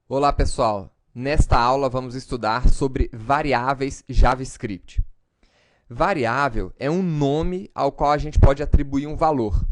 Olá, pessoal! Nesta aula vamos estudar sobre variáveis JavaScript. Variável é um nome ao qual a gente pode atribuir um valor.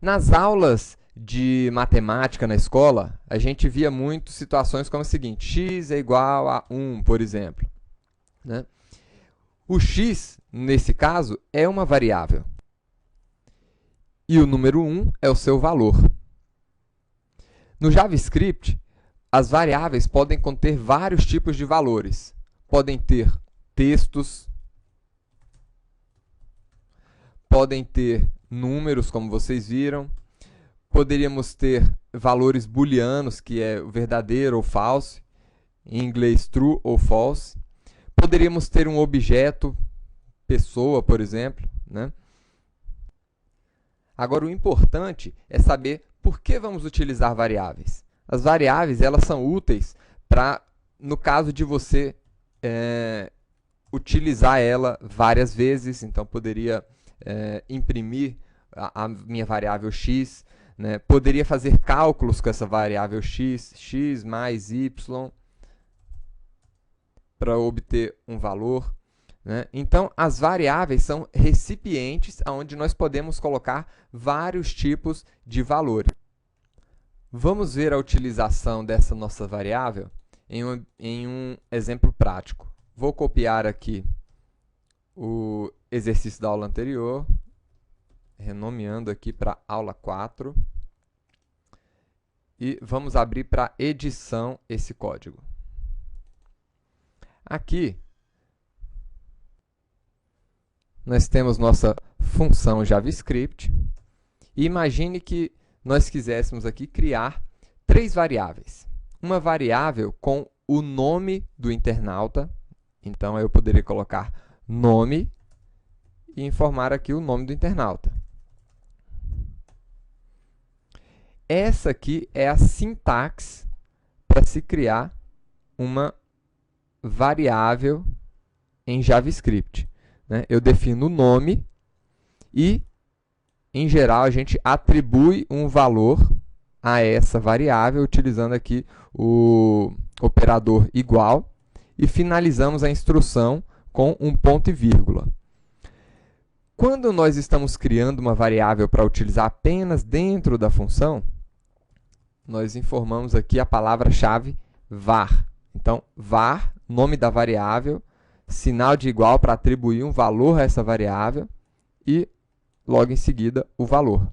Nas aulas de matemática na escola, a gente via muito situações como a seguinte: x é igual a 1, por exemplo, né? O x, nesse caso, é uma variável. E o número 1 é o seu valor. No JavaScript, as variáveis podem conter vários tipos de valores. Podem ter textos, podem ter números, como vocês viram. Poderíamos ter valores booleanos, que é verdadeiro ou falso, em inglês true ou false. Poderíamos ter um objeto, pessoa, por exemplo, né? Agora, o importante é saber por que vamos utilizar variáveis. As variáveis elas são úteis para, no caso de você utilizar ela várias vezes, então poderia imprimir a minha variável x, né? Poderia fazer cálculos com essa variável x, x mais y, para obter um valor, né? Então, as variáveis são recipientes onde nós podemos colocar vários tipos de valores. Vamos ver a utilização dessa nossa variável em um exemplo prático. Vou copiar aqui o exercício da aula anterior, renomeando aqui para aula 4. E vamos abrir para edição esse código. Aqui, nós temos nossa função JavaScript. E imagine que nós quiséssemos aqui criar três variáveis. Uma variável com o nome do internauta. Então, eu poderia colocar nome e informar aqui o nome do internauta. Essa aqui é a sintaxe para se criar uma variável em JavaScript, né? Eu defino o nome e, em geral, a gente atribui um valor a essa variável, utilizando aqui o operador igual, e finalizamos a instrução com um ponto e vírgula. Quando nós estamos criando uma variável para utilizar apenas dentro da função, nós informamos aqui a palavra-chave var. Então, var, nome da variável, sinal de igual para atribuir um valor a essa variável e, logo em seguida, o valor.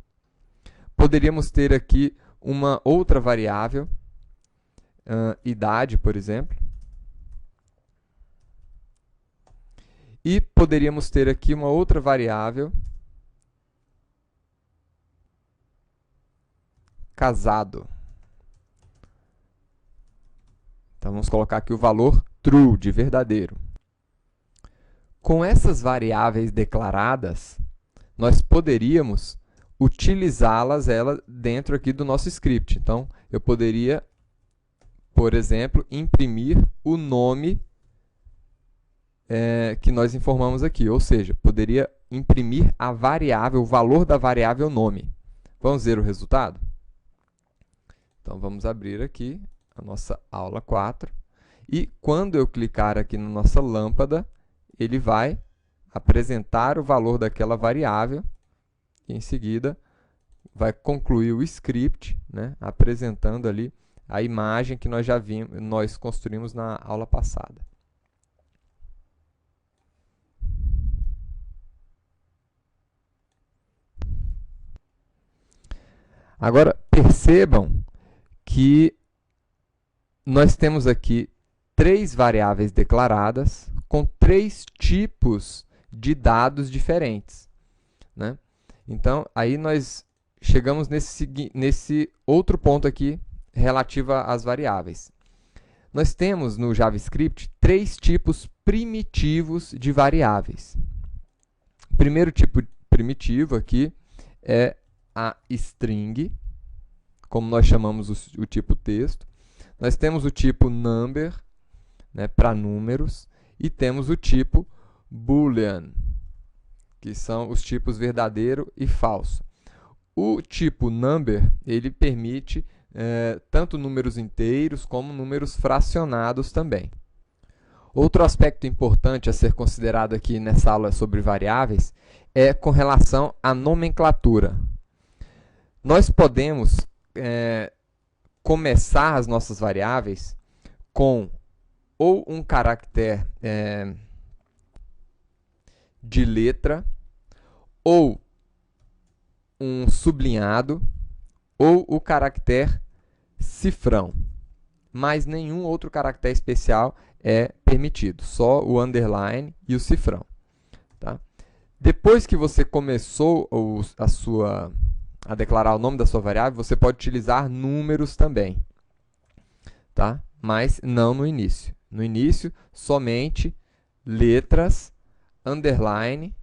Poderíamos ter aqui uma outra variável, idade, por exemplo. E poderíamos ter aqui uma outra variável, casado. Então, vamos colocar aqui o valor true, de verdadeiro. Com essas variáveis declaradas, nós poderíamos utilizá-las dentro aqui do nosso script. Então, eu poderia, por exemplo, imprimir o nome que nós informamos aqui. Ou seja, poderia imprimir a variável, o valor da variável nome. Vamos ver o resultado? Então, vamos abrir aqui a nossa aula 4. E quando eu clicar aqui na nossa lâmpada, ele vai apresentar o valor daquela variável e, em seguida, vai concluir o script, né, apresentando ali a imagem que nós construímos na aula passada. Agora, percebam que nós temos aqui três variáveis declaradas com três tipos de dados diferentes, né? Então, aí nós chegamos nesse outro ponto aqui relativo às variáveis. Nós temos no JavaScript três tipos primitivos de variáveis. O primeiro tipo primitivo aqui é a string, como nós chamamos o tipo texto. Nós temos o tipo number, né, para números, e temos o tipo boolean, que são os tipos verdadeiro e falso. O tipo number, ele permite tanto números inteiros como números fracionados também. Outro aspecto importante a ser considerado aqui nessa aula sobre variáveis é com relação à nomenclatura. Nós podemos começar as nossas variáveis com ou um caractere de letra, ou um sublinhado, ou o caractere cifrão. Mas nenhum outro caractere especial é permitido, só o underline e o cifrão. Tá? Depois que você começou a declarar o nome da sua variável, você pode utilizar números também, tá? Mas não no início. No início, somente letras, underline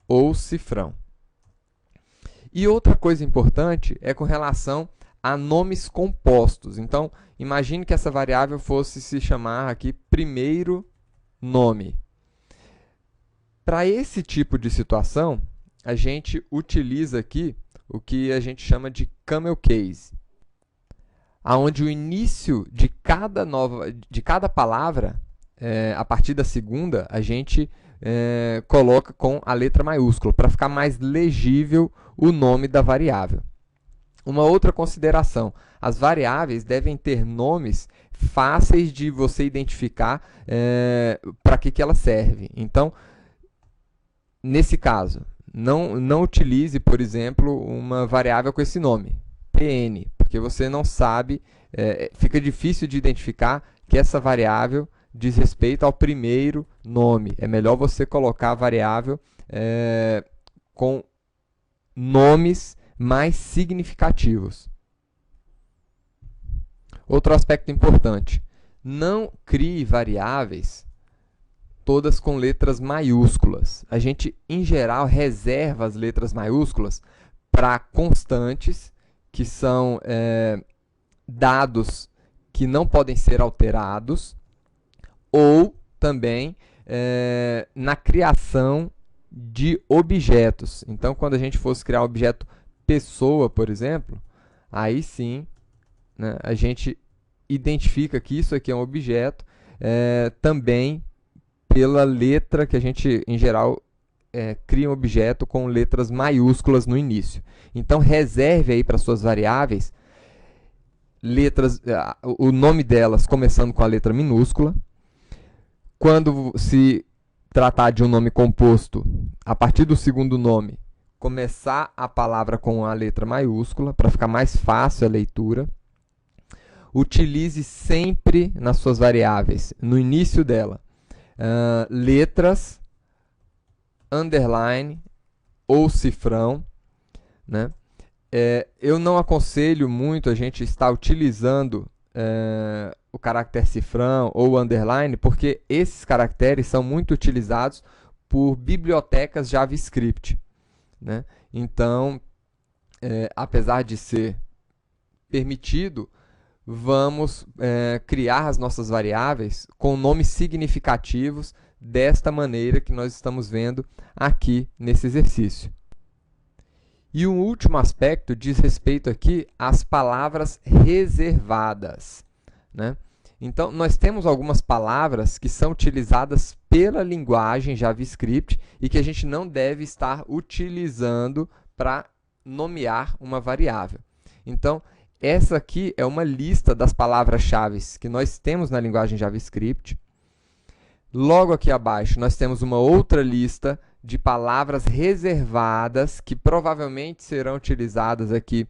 ou cifrão. E outra coisa importante é com relação a nomes compostos. Então, imagine que essa variável fosse se chamar aqui primeiro nome. Para esse tipo de situação, a gente utiliza aqui o que a gente chama de camel case, onde o início de cada palavra, a partir da segunda, a gente coloca com a letra maiúscula, para ficar mais legível o nome da variável. Uma outra consideração, as variáveis devem ter nomes fáceis de você identificar para que ela serve. Então, nesse caso, não utilize, por exemplo, uma variável com esse nome, PN, porque você não sabe, fica difícil de identificar que essa variável diz respeito ao primeiro nome. É melhor você colocar a variável com nomes mais significativos. Outro aspecto importante, não crie variáveis todas com letras maiúsculas. A gente, em geral, reserva as letras maiúsculas para constantes, que são dados que não podem ser alterados, ou também na criação de objetos. Então, quando a gente fosse criar um objeto pessoa, por exemplo, aí sim, né, a gente identifica que isso aqui é um objeto, também pela letra que a gente, em geral, cria um objeto com letras maiúsculas no início. Então, reserve aí para suas variáveis letras, o nome delas começando com a letra minúscula. Quando se tratar de um nome composto, a partir do segundo nome, começar a palavra com a letra maiúscula, para ficar mais fácil a leitura. Utilize sempre nas suas variáveis, no início dela, letras, underline ou cifrão, né? Eu não aconselho muito a gente estar utilizando o caractere cifrão ou underline, porque esses caracteres são muito utilizados por bibliotecas JavaScript, né? Então, apesar de ser permitido, vamos criar as nossas variáveis com nomes significativos desta maneira que nós estamos vendo aqui nesse exercício. E um último aspecto diz respeito aqui às palavras reservadas, né? Então, nós temos algumas palavras que são utilizadas pela linguagem JavaScript e que a gente não deve estar utilizando para nomear uma variável. Então, essa aqui é uma lista das palavras-chave que nós temos na linguagem JavaScript. Logo aqui abaixo, nós temos uma outra lista de palavras reservadas que provavelmente serão utilizadas aqui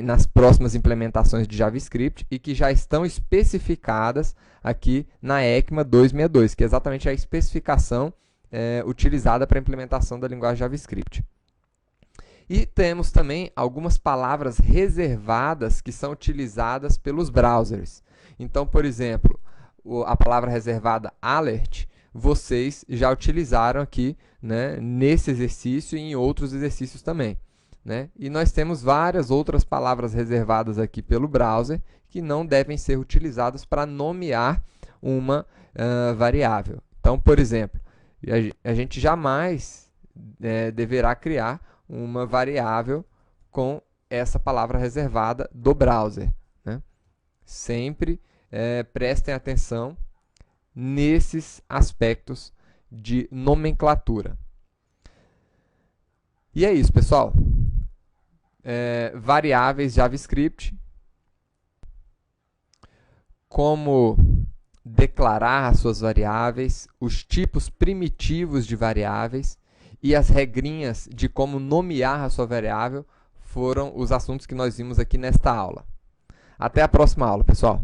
nas próximas implementações de JavaScript e que já estão especificadas aqui na ECMA 262, que é exatamente a especificação utilizada para a implementação da linguagem JavaScript. E temos também algumas palavras reservadas que são utilizadas pelos browsers. Então, por exemplo, a palavra reservada alert, vocês já utilizaram aqui, né, nesse exercício e em outros exercícios também, né? E nós temos várias outras palavras reservadas aqui pelo browser que não devem ser utilizadas para nomear uma variável. Então, por exemplo, a gente jamais deverá criar uma variável com essa palavra reservada do browser, né? Sempre prestem atenção nesses aspectos de nomenclatura. E é isso, pessoal. Variáveis JavaScript, como declarar as suas variáveis, os tipos primitivos de variáveis e as regrinhas de como nomear a sua variável foram os assuntos que nós vimos aqui nesta aula. Até a próxima aula, pessoal!